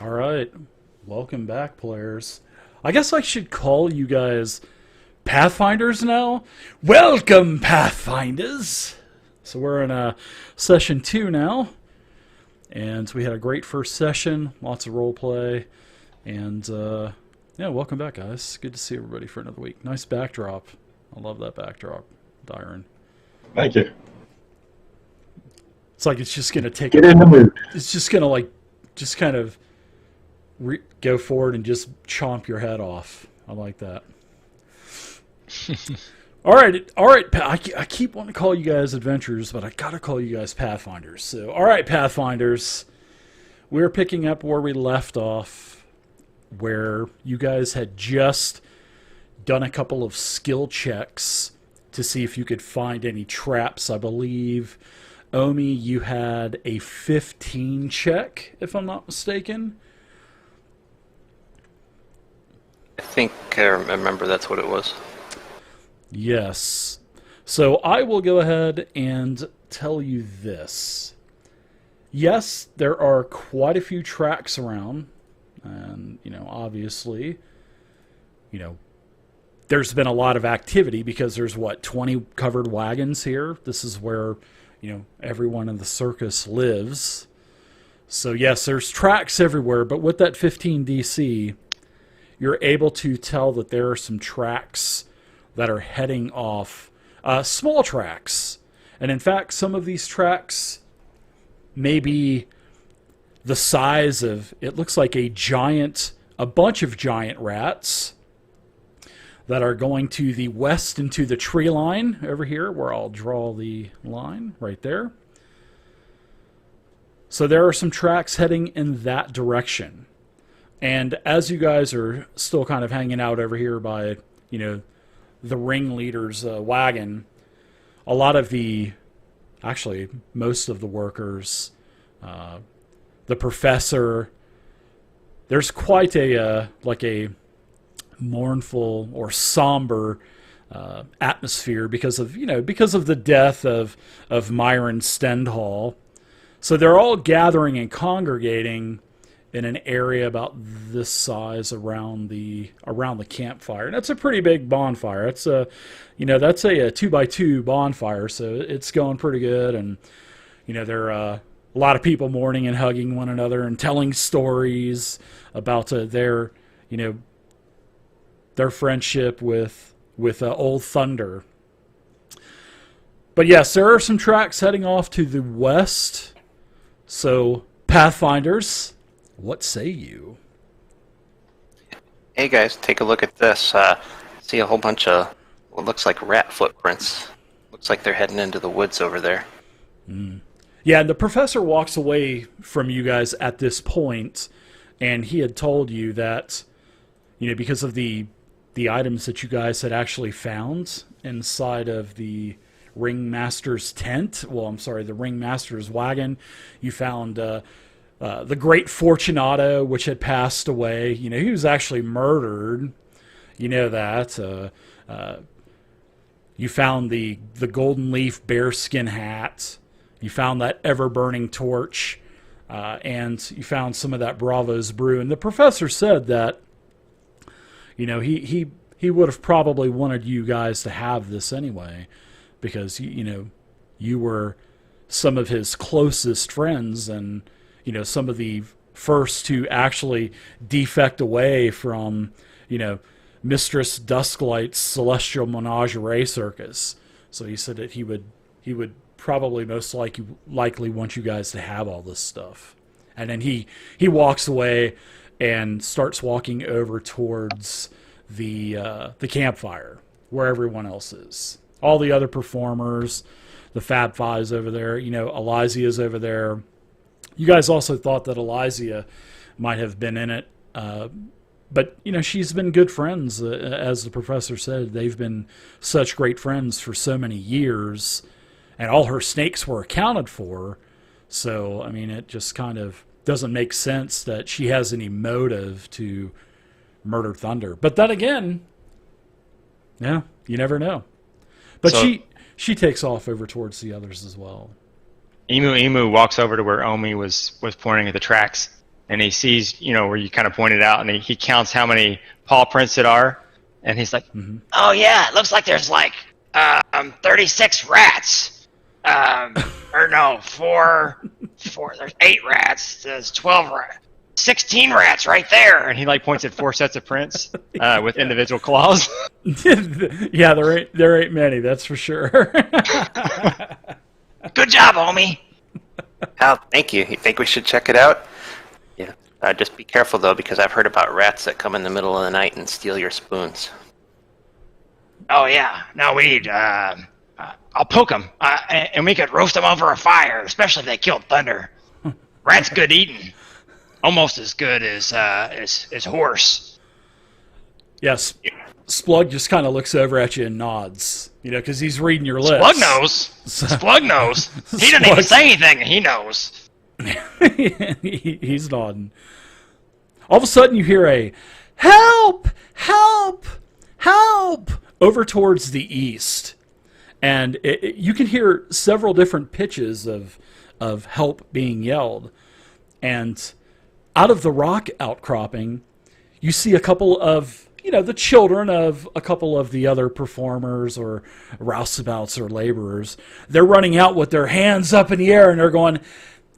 All right. Welcome back, players. I guess I should call you guys Pathfinders now. Welcome, Pathfinders. So we're in session 2 now, and we had a great first session, lots of role play, and yeah, welcome back, guys. Good to see everybody for another week. Nice backdrop. I love that backdrop, Dyron. Thank you. It's like it's just gonna take. Get in the mood. It's just gonna just kind of go forward and just chomp your head off. I like that. All right, all right. I keep wanting to call you guys adventurers, but I gotta call you guys Pathfinders. So, all right, Pathfinders, we're picking up where we left off, where you guys had just done a couple of skill checks to see if you could find any traps. I believe, Omi, you had a 15 check, if I'm not mistaken. I think I remember that's what it was. Yes. So I will go ahead and tell you this. Yes, there are quite a few tracks around, and, obviously, there's been a lot of activity because there's, 20 covered wagons here? This is where, everyone in the circus lives. So, yes, there's tracks everywhere, but with that 15 DC, you're able to tell that there are some tracks that are heading off, small tracks. And in fact, some of these tracks may be the size of, it looks like a bunch of giant rats that are going to the west into the tree line over here, where I'll draw the line right there. So there are some tracks heading in that direction. And as you guys are still kind of hanging out over here by, the ringleader's wagon, a lot of actually, most of the workers, the professor, there's quite a mournful or somber atmosphere because of the death of Myron Stendhal. So they're all gathering and congregating in an area about this size around the campfire. And that's a pretty big bonfire. It's that's a 2x2 bonfire, so it's going pretty good. And there are a lot of people mourning and hugging one another and telling stories about their friendship with Old Thunder. But yes, there are some tracks heading off to the west. So, Pathfinders, what say you? Hey guys, take a look at this. See a whole bunch of what looks like rat footprints. Looks like they're heading into the woods over there. Yeah, and the professor walks away from you guys at this point, and he had told you that, because of the items that you guys had actually found inside of the ringmaster's tent. Well, I'm sorry, the ringmaster's wagon. You found the great Fortunato, which had passed away. He was actually murdered. You know that. You found the golden leaf bearskin hat. You found that ever-burning torch. And you found some of that Bravo's brew. And the professor said that, he would have probably wanted you guys to have this anyway, because, you were some of his closest friends and, some of the first to actually defect away from, Mistress Dusklight's celestial menagerie circus. So he said that he would probably most likely want you guys to have all this stuff. And then he walks away and starts walking over towards the campfire where everyone else is. All the other performers, the Fab Five's over there. Elysia's over there. You guys also thought that Elysia might have been in it, but she's been good friends, as the professor said. They've been such great friends for so many years, and all her snakes were accounted for. So it just kind of doesn't make sense that she has any motive to murder Thunder. But then again, yeah, you never know. But So she takes off over towards the others as well. Emu walks over to where Omi was pointing at the tracks, and he sees, where you kind of pointed out, and he counts how many paw prints it are, and he's like, "Oh yeah, it looks like there's like 36 rats, or no, four. There's 8 rats. There's 12 rats. 16 rats right there," and he like points at 4 sets of prints with individual claws. Yeah, there ain't many, that's for sure. Good job, homie. Oh, thank you. You think we should check it out? Yeah. Just be careful though, because I've heard about rats that come in the middle of the night and steal your spoons. Oh yeah, no, we need. I'll poke them, and we could roast them over a fire, especially if they killed Thunder. Rat's good eating, almost as good as horse. Yes. Splug just kind of looks over at you and nods, because he's reading your lips. Splug knows. Splug knows. He doesn't even say anything, and he knows. He's nodding. All of a sudden, you hear a "Help! Help! Help!" over towards the east, and you can hear several different pitches of help being yelled. And out of the rock outcropping, you see a couple of the children of a couple of the other performers or roustabouts or laborers. They're running out with their hands up in the air, and they're going,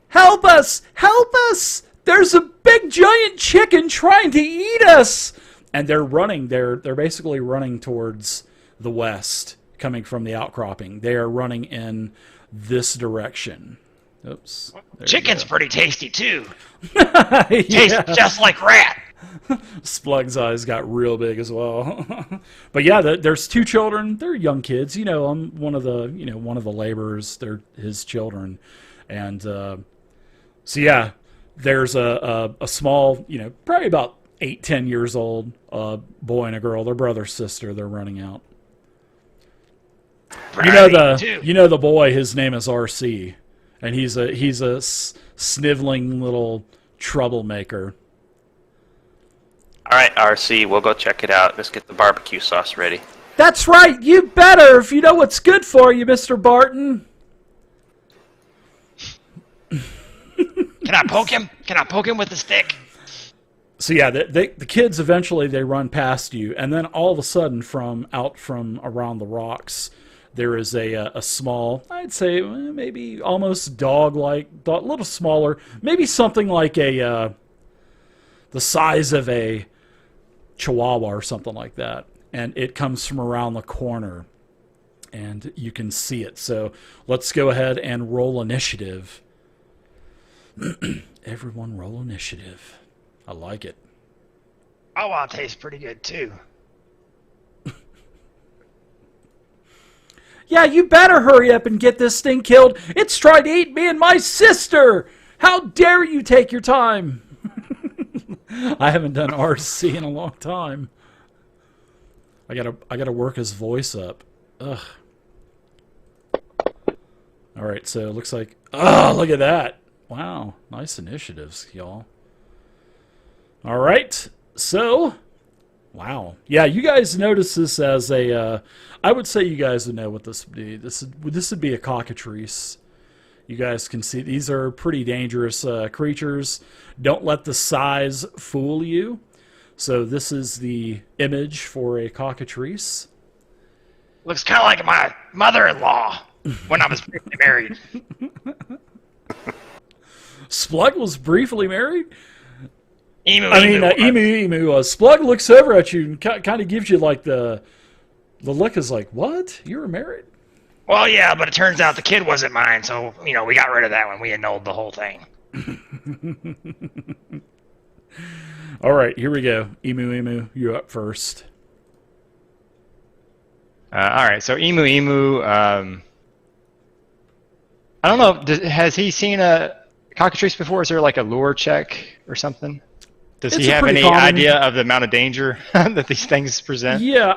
"Help us! Help us! There's a big giant chicken trying to eat us!" And they're running. They're basically running towards the west, coming from the outcropping. They are running in this direction. Oops. Chicken's pretty tasty too. Tastes just like rat. Splug's eyes got real big as well. But yeah, there's 2 children. They're young kids. I'm one of the laborers. They're his children, and so yeah, there's a small, probably about 8-10 years old, boy and a girl. They're brother sister. They're running out. The boy. His name is RC, and he's a sniveling little troublemaker. All right, RC, we'll go check it out. Let's get the barbecue sauce ready. That's right. You better, if you know what's good for you, Mr. Barton. Can I poke him? Can I poke him with the stick? So yeah, the kids eventually they run past you, and then all of a sudden from around the rocks, there is a small, I'd say maybe almost dog-like, a little smaller, maybe something like the size of a chihuahua or something like that, and it comes from around the corner, and you can see it. So let's go ahead and roll initiative. Everyone roll initiative. I like it. Oh, wow, it tastes pretty good too. Yeah, you better hurry up and get this thing killed. It's trying to eat me and my sister. How dare you take your time? I haven't done RC in a long time. I gotta work his voice up. Ugh. All right, so it looks like. Oh, look at that! Wow, nice initiatives, y'all. All right, so. Wow. Yeah, you guys notice this as a. I would say you guys would know what this would be. This would be a cockatrice. You guys can see these are pretty dangerous creatures. Don't let the size fool you. So this is the image for a cockatrice. Looks kind of like my mother-in-law when I was briefly married. Splug was briefly married? Emu. Splug looks over at you and kind of gives you like the look is like, what? You were married? Well, yeah, but it turns out the kid wasn't mine, so, we got rid of that one. We annulled the whole thing. All right, here we go. Emu, you're up first. All right, so Emu, I don't know, has he seen a cockatrice before? Is there like a lure check or something? Does he have any idea of the amount of danger that these things present? Yeah,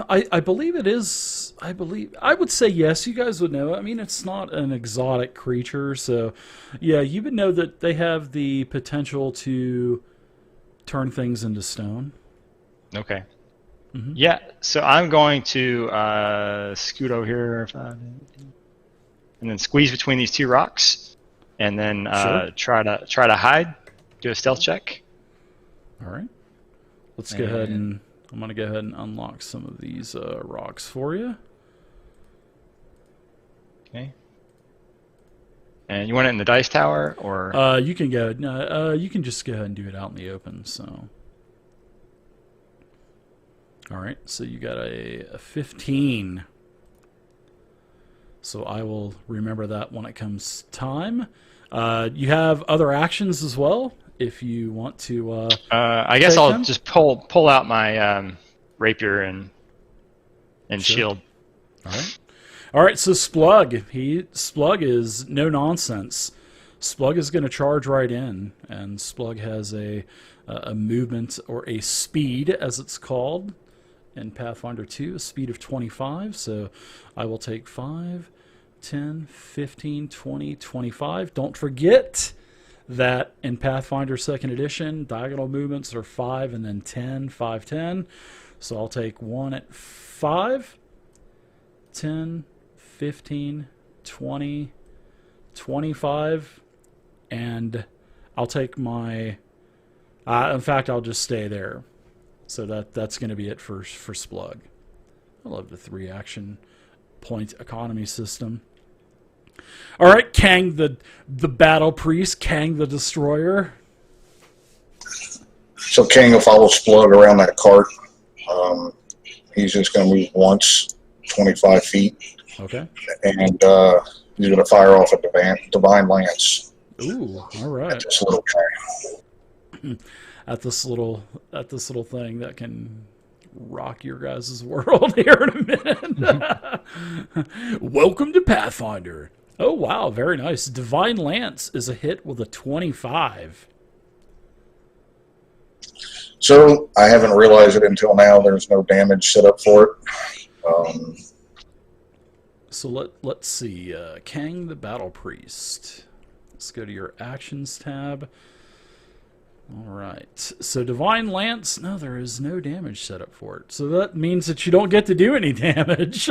I believe it is. I would say yes. You guys would know. I mean, it's not an exotic creature, so yeah, you would know that they have the potential to turn things into stone. Okay. Mm-hmm. Yeah, so I'm going to scoot over here and then squeeze between these 2 rocks, and then try to hide. Do a stealth check. All right. Let's go ahead and I'm going to go ahead and unlock some of these rocks for you. Okay. And you want it in the dice tower, or? You can go. No, you can just go ahead and do it out in the open. So. All right. So you got a 15. So I will remember that when it comes time. You have other actions as well if you want to. I guess I'll just pull out my rapier and Sure. shield. All right. All right, so Splug is no nonsense. Splug is going to charge right in, and Splug has a movement, or a speed, as it's called in Pathfinder 2, a speed of 25. So I will take 5, 10, 15, 20, 25. Don't forget that in Pathfinder 2nd Edition, diagonal movements are 5 and then 10, 5, 10. So I'll take 1 at 5, 10, 15, 20, 25, and I'll take my... in fact, I'll just stay there. So that's going to be it for Splug. I love the 3 action point economy system. All right, Kang the battle priest, Kang the destroyer. So King will follow Splug around that cart. He's just going to move once, 25 feet. Okay. And he's going to fire off a divine lance. Ooh, all right. At this little guy. At this little thing that can rock your guys' world here in a minute. Welcome to Pathfinder. Oh wow, very nice. Divine Lance is a hit with a 25. So I haven't realized it until now. There's no damage set up for it. So let's see. Kang the Battle Priest. Let's go to your actions tab. All right. So Divine Lance. No, there is no damage set up for it. So that means that you don't get to do any damage.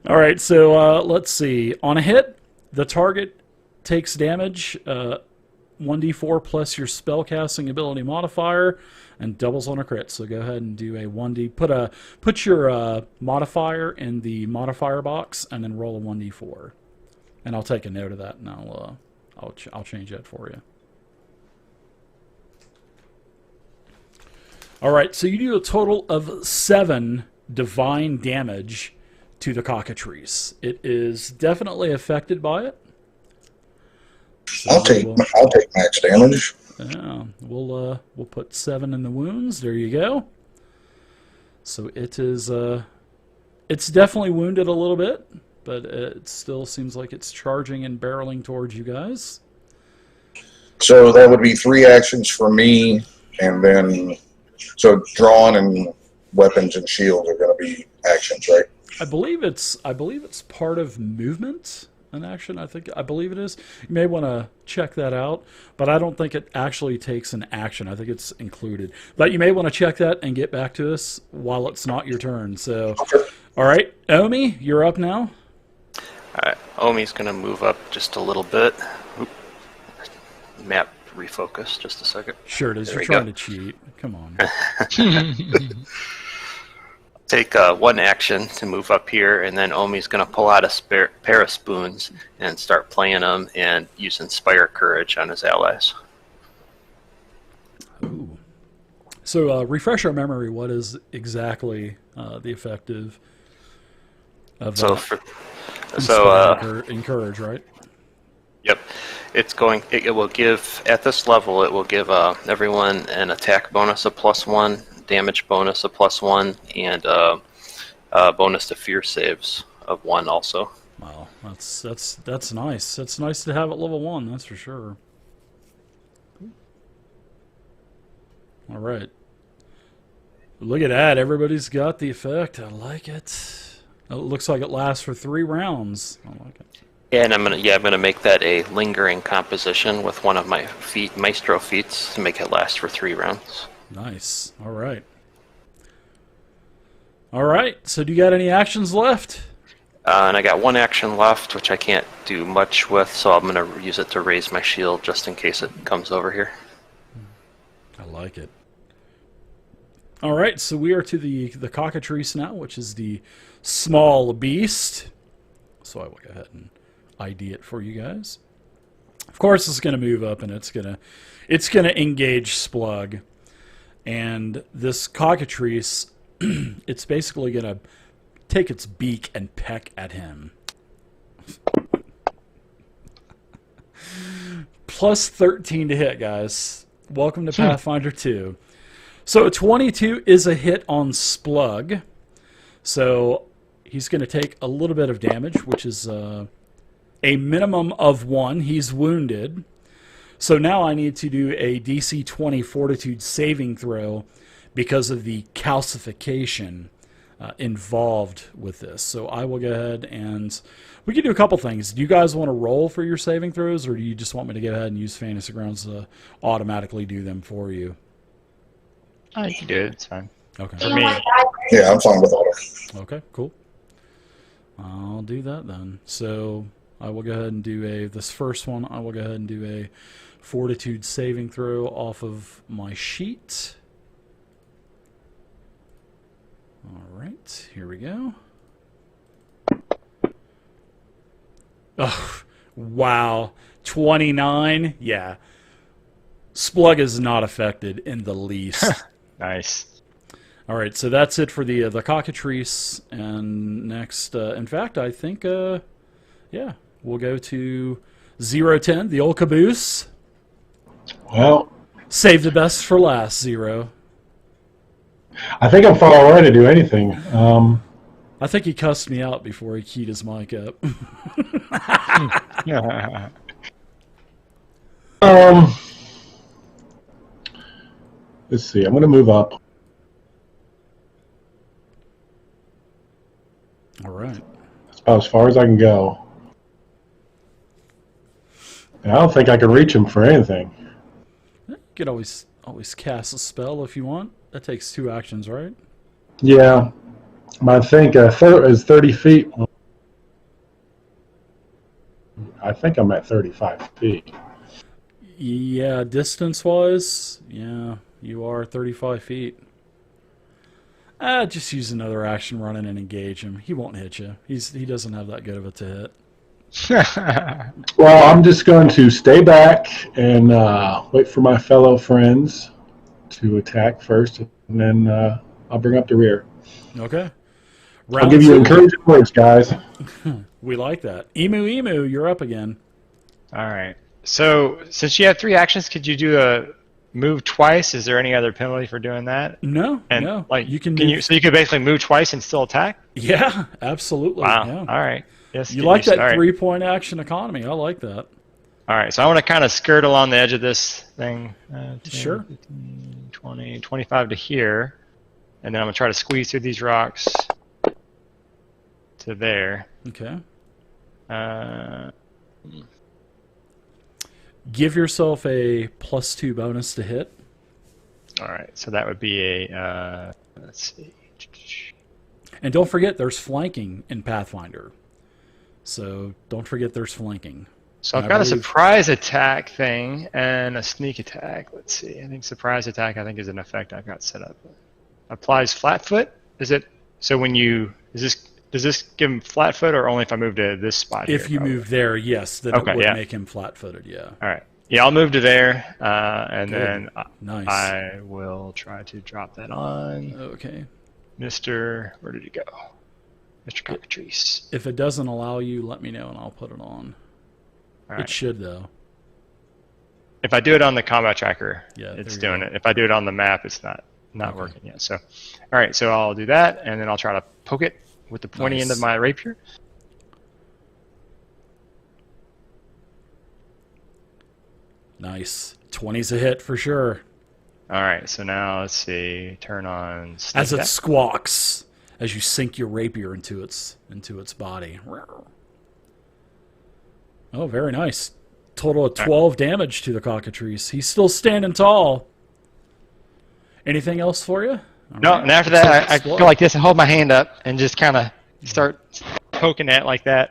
All right. So let's see. On a hit, the target takes damage. 1d4 plus your spellcasting ability modifier, and doubles on a crit. So go ahead and do a 1d. Put your modifier in the modifier box, and then roll a 1d4. And I'll take a note of that, and I'll change that for you. All right, so you do a total of 7 divine damage to the cockatrice. It is definitely affected by it. So I'll take max damage. Yeah, we'll put 7 in the wounds. There you go. So it is it's definitely wounded a little bit, but it still seems like it's charging and barreling towards you guys. So that would be 3 actions for me, and then so drawn and weapons and shields are going to be actions, right? I believe it's part of movement. An action, I believe it is. You may want to check that out, but I don't think it actually takes an action. I think it's included. But you may want to check that and get back to us while it's not your turn. So, Okay. All right, Omi, you're up now. All right, Omi's going to move up just a little bit. Oop. Map refocus, just a second. Sure it is. There You're we trying go. to cheat. Come on. Take 1 action to move up here, and then Omi's going to pull out a pair of spoons and start playing them and use Inspire Courage on his allies. Ooh. So refresh our memory. What is exactly the effect of encourage, right? Yep. It will give, at this level, it will give everyone an attack bonus of +1, damage bonus of +1, and bonus to fear saves of 1 also. Wow, that's nice. That's nice to have at level 1. That's for sure. All right. Look at that. Everybody's got the effect. I like it. It looks like it lasts for 3 rounds. I like it. And I'm gonna make that a lingering composition with one of my maestro feats to make it last for 3 rounds. Nice. All right. All right. So do you got any actions left? And I got one action left, which I can't do much with, so I'm going to use it to raise my shield just in case it comes over here. I like it. All right, so we are to the cockatrice now, which is the small beast. So I will go ahead and ID it for you guys. Of course, it's going to move up, and it's going to engage Splug. And this cockatrice, it's basically going to take its beak and peck at him. Plus 13 to hit, guys. Welcome to Pathfinder 2. So 22 is a hit on Splug. So he's going to take a little bit of damage, which is a minimum of 1. He's wounded. So now I need to do a DC 20 Fortitude saving throw because of the calcification involved with this. So I will go ahead and we can do a couple things. Do you guys want to roll for your saving throws, or do you just want me to go ahead and use Fantasy Grounds to automatically do them for you? Oh, you can do it. It's fine. Okay. For me. Yeah, I'm fine with auto. Okay, cool. I'll do that then. So I will go ahead and do this first one. I will go ahead and do a Fortitude saving throw off of my sheet. All right, here we go. Oh, wow. 29? Yeah. Splug is not affected in the least. Nice. All right, so that's it for the cockatrice. And next, in fact, I think, yeah, we'll go to 010, the old caboose. Well, Save the best for last, Zero. I think I'm far away to do anything. I think he cussed me out before he keyed his mic up. Let's see. I'm going to move up. All right. That's about as far as I can go. And I don't think I can reach him for anything. You could always cast a spell if you want. That takes 2 actions, right? Yeah. I think is 30 feet. I think I'm at 35 feet. Yeah, distance-wise, yeah, you are 35 feet. Just use another action, run in and engage him. He won't hit you. He doesn't have that good of a to hit. Well, I'm just going to stay back and wait for my fellow friends to attack first, and then I'll bring up the rear. Okay. I'll give you encouraging words, guys. We like that. Emu, you're up again. All right. So since you have 3 actions, could you do a move twice? Is there any other penalty for doing that? No, And no. like you can so you could basically move twice and still attack? Yeah, absolutely. Wow. Yeah. All right. Yes. You like that all right. 3-point action economy. I like that. All right. So I want to kind of skirt along the edge of this thing. 10, Sure. 15, 20, 25 to here. And then I'm going to try to squeeze through these rocks to there. Okay. Uh, Give yourself a +2 bonus to hit. all right. So that would be a, let's see. And don't forget, there's flanking in Pathfinder. So don't forget there's flanking. So I've I got a believe- surprise attack thing and a sneak attack. Let's see. I think surprise attack is an effect I've got set up. Applies flat-foot. Is it so when you does this give him flat-foot or only if I move to this spot? If here, you probably? move there, yes, then Okay, it would yeah. make him flat-footed, yeah. All right. Yeah, I'll move to there, and Good. then Nice. I will try to drop that on Okay. Mr. Where did he go? Mr. Cockatrice. If it doesn't allow you, let me know and I'll put it on. All It right. should, though. If I do it on the combat tracker, Yeah, it's there you doing go. it. If I do it on the map, it's not Okay. working yet. So, all right. So I'll do that, and then I'll try to poke it with the pointy end of Nice. my rapier. Nice. 20's a hit for sure. All right. So now let's see. Turn on. Sneak As it attack. squawks, as you sink your rapier into its body. Oh, very nice. Total of 12 damage to the cockatrice. He's still standing tall. Anything else for you? All No, right. and after that, I Explode. go like this and hold my hand up and just kind of start poking at like that.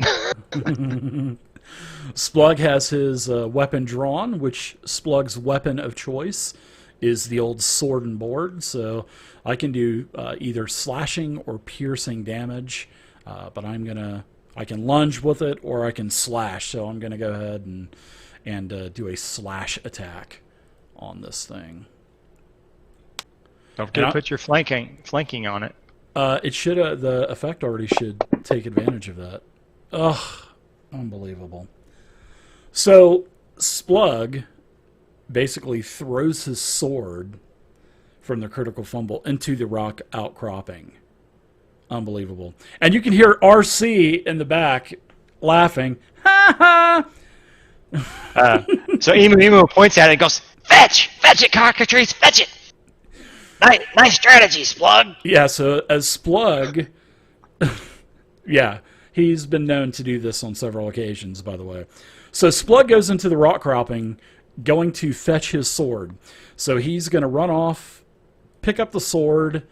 Splug has his weapon drawn, which Splug's weapon of choice is the old sword and board. So I can do either slashing or piercing damage, but I can lunge with it or I can slash. So I'm gonna go ahead and do a slash attack on this thing. Don't forget to put your flanking on it. It should the effect already should take advantage of that. Ugh, unbelievable. So Splug basically throws his sword from the critical fumble into the rock outcropping. Unbelievable. And you can hear RC in the back laughing. Ha ha! So Emu points at it and goes, "Fetch! Fetch it, cockatrice! Fetch it!" Nice strategy, Splug. Yeah, so as Splug... yeah, he's been known to do this on several occasions, by the way. So Splug goes into the rock cropping, going to fetch his sword. So he's going to run off, pick up the sword,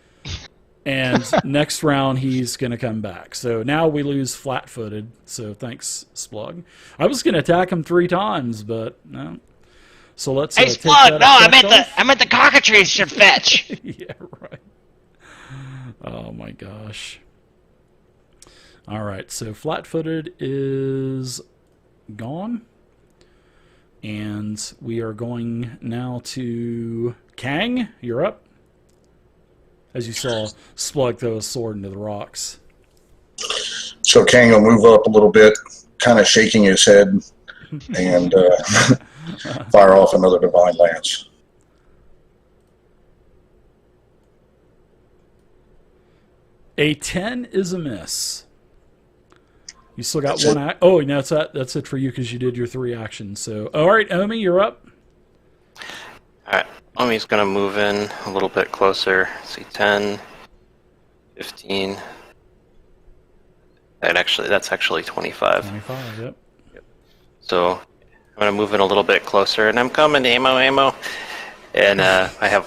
and next round he's going to come back. So now we lose flat-footed, so thanks, Splug. I was going to attack him 3 times, but no. So let's Hey, take Splug, that no, I meant the cockatrice should fetch. yeah, right. Oh, my gosh. All right, so flat-footed is gone. And we are going now to Kang. You're up. As you saw, Splug throw a sword into the rocks. So Kang will move up a little bit, kind of shaking his head, and fire off another Divine Lance. A 10 is a miss. You still got one act. Oh, no, that's it for you because you did your 3 actions. So, all right, Omi, you're up. All right. Omi's going to move in a little bit closer. See, 10, 15. That's actually 25. 25, yep. So I'm going to move in a little bit closer, and I'm coming, ammo. And I have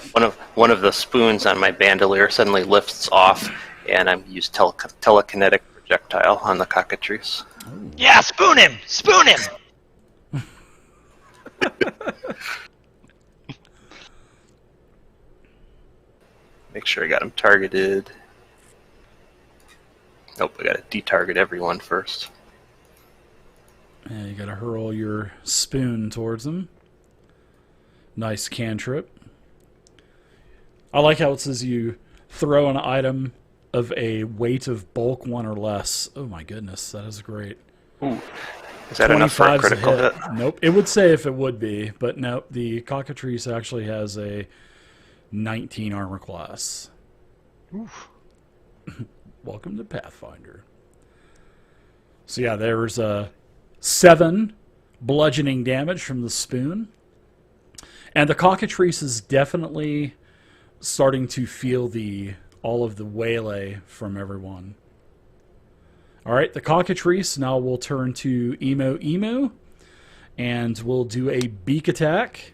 one of the spoons on my bandolier suddenly lifts off, and I'm used telekinetic projectile on the cockatrice. Ooh. Yeah, spoon him! Spoon him! Make sure I got him targeted. Nope, I got to detarget everyone first. Yeah, you got to hurl your spoon towards them. Nice cantrip. I like how it says you throw an item of a weight of bulk 1 or less. Oh my goodness, that is great. Ooh. Is that enough for a 25's critical hit? Nope. It would say if it would be, but no, the cockatrice actually has a 19 armor class. Oof. Welcome to Pathfinder. So yeah, there's a 7 bludgeoning damage from the spoon. And the cockatrice is definitely starting to feel all of the waylay from everyone. All right, the cockatrice now will turn to Emu, and we'll do a beak attack.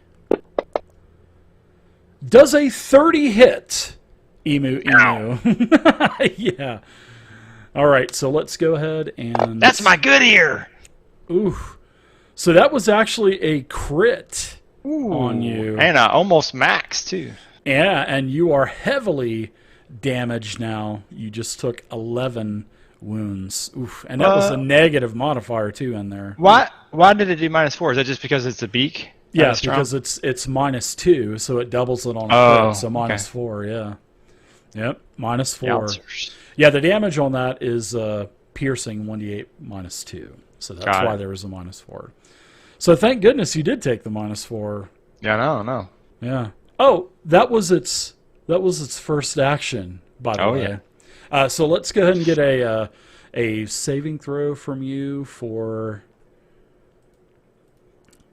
Does a 30 hit? Emu. Yeah. All right, so let's go ahead and... That's my good ear! Ooh. So that was actually a crit on you. And almost max, too. Yeah, and you are heavily damaged now. You just took 11 wounds. Oof. And that was a negative modifier, too, in there. Why did it do -4? Is that just because it's a beak? Yeah, because it's -2, so it doubles it on a crit, so -4, yeah. Yep, -4. Yowzers. Yeah, the damage on that is piercing 1d8 -2. So that's why there was a -4. So thank goodness you did take the -4. Yeah, no. Yeah. Oh, that was its first action, by the way. Yeah. So let's go ahead and get a saving throw from you for...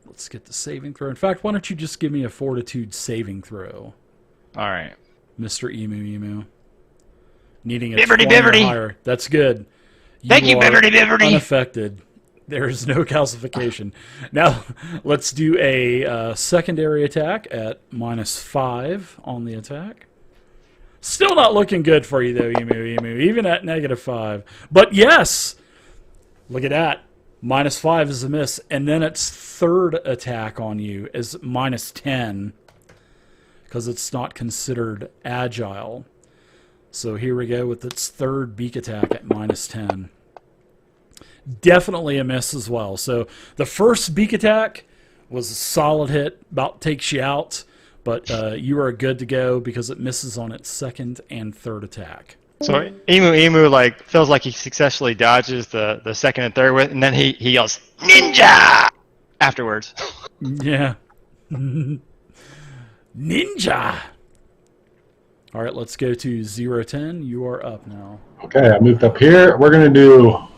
Let's get the saving throw. In fact, why don't you just give me a fortitude saving throw? All right. Mr. Emu. Needing a Bibberty 20 or bibberty. higher. That's good. Thank you, are Bibberty bibberty. unaffected. There is no calcification. Now, let's do a secondary attack at -5 on the attack. Still not looking good for you, though, Emu. Even at -5. But yes, Look at that. -5 is a miss. And then its third attack on you is -10 because it's not considered agile. So here we go with its third beak attack at -10. Definitely a miss as well. So the first beak attack was a solid hit, about takes you out, but you are good to go because it misses on its second and third attack. So Emu like feels like he successfully dodges the second and third with, and then he yells ninja afterwards. Yeah. Ninja! All right, let's go to 0-10. You are up now. Okay, I moved up here. We're going to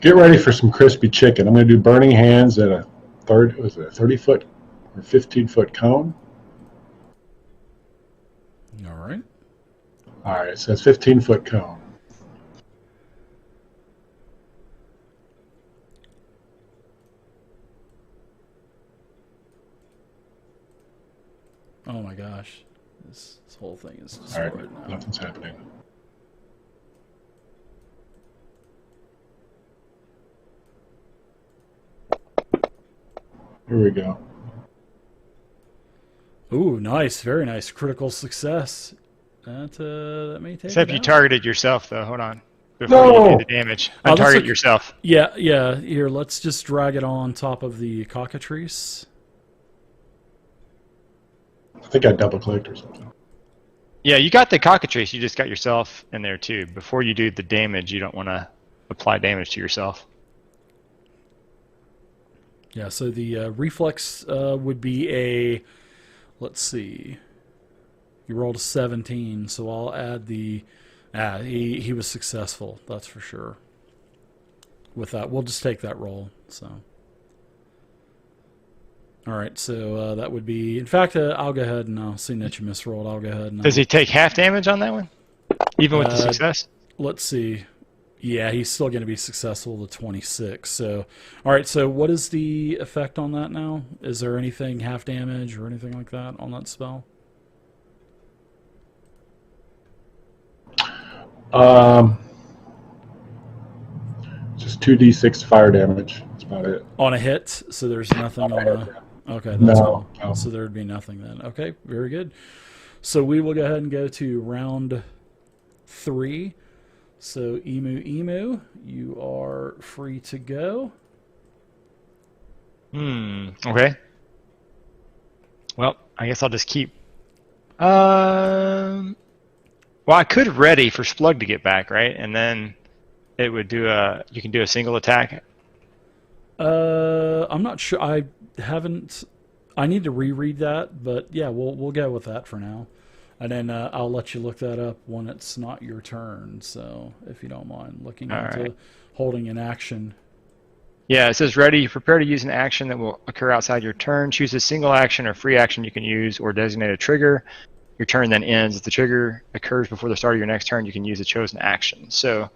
get ready for some crispy chicken. I'm going to do burning hands at a 30-foot or 15-foot cone. All right. All right, so it's 15-foot cone. Oh my gosh. This whole thing is All destroyed right, now. nothing's happening. Here we go. Ooh, nice. Very nice. Critical success. That may take Except it you out. targeted yourself, though. Hold on. Before you do the damage. Oh, that's Untarget okay. yourself. Yeah. Here, let's just drag it on top of the cockatrice. I think I double-clicked or something. Yeah, you got the cockatrice. You just got yourself in there, too. Before you do the damage, you don't want to apply damage to yourself. Yeah, so the reflex would be a, let's see, you rolled a 17, so I'll add the, he was successful, that's for sure. With that, we'll just take that roll, so. All right, so that would be, in fact, I'll go ahead and seeing that you misrolled, I'll go ahead and. Does he take half damage on that one? Even with the success? Let's see. Yeah, he's still going to be successful to 26. So, all right. So, what is the effect on that now? Is there anything half damage or anything like that on that spell? Just 2d6 fire damage. That's about it. On a hit. So there's nothing on a. Okay, that's No, cool. no. So there'd be nothing then. Okay, very good. So we will go ahead and go to round 3. So Emu, you are free to go. Okay. Well, I guess I'll just keep. Well, I could ready for Splug to get back, right? And then it would do you can do a single attack. I'm not sure. I haven't. I need to reread that, but yeah, we'll go with that for now. And then I'll let you look that up when it's not your turn. So if you don't mind looking into holding an action. Yeah, it says ready. Prepare to use an action that will occur outside your turn. Choose a single action or free action you can use or designate a trigger. Your turn then ends. If the trigger occurs before the start of your next turn, you can use a chosen action. So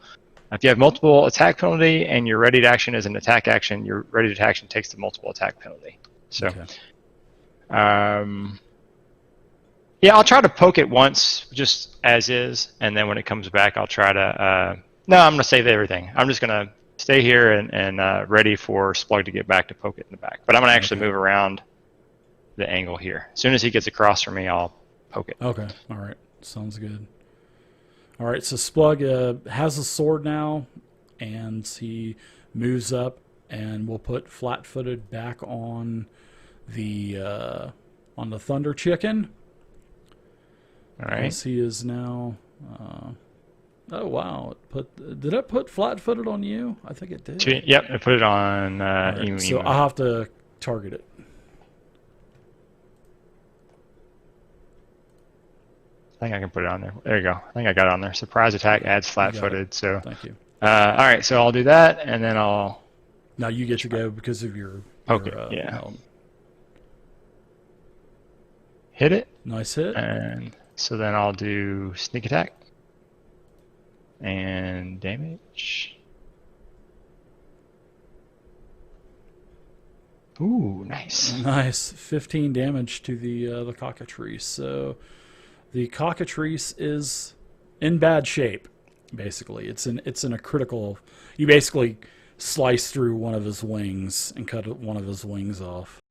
if you have multiple attack penalty and your ready to action is an attack action, your ready to action takes the multiple attack penalty. So, yeah, I'll try to poke it once just as is, and then when it comes back, I'll try to. No, I'm going to save everything. I'm just going to stay here and ready for Splug to get back to poke it in the back. But I'm going to actually move around the angle here. As soon as he gets across from me, I'll poke it. Okay, all right, sounds good. All right, so Splug has a sword now, and he moves up, and we'll put flat-footed back on the Thunder Chicken. All right. Yes, he is now. Oh wow! Did it put flat-footed on you? I think it did. Yep, I put it on Right, Emu. so I'll have to target it. I think I can put it on there. There you go. I think I got it on there. Surprise attack adds flat-footed. So. Thank you. All right, so I'll do that, and then I'll. Now you get to go because of your. Poke it. Hit it. Nice hit. And so then I'll do sneak attack and damage. Ooh, nice. Nice. 15 damage to the cockatrice. So the cockatrice is in bad shape. Basically, it's in a critical. You basically slice through one of his wings and cut one of his wings off.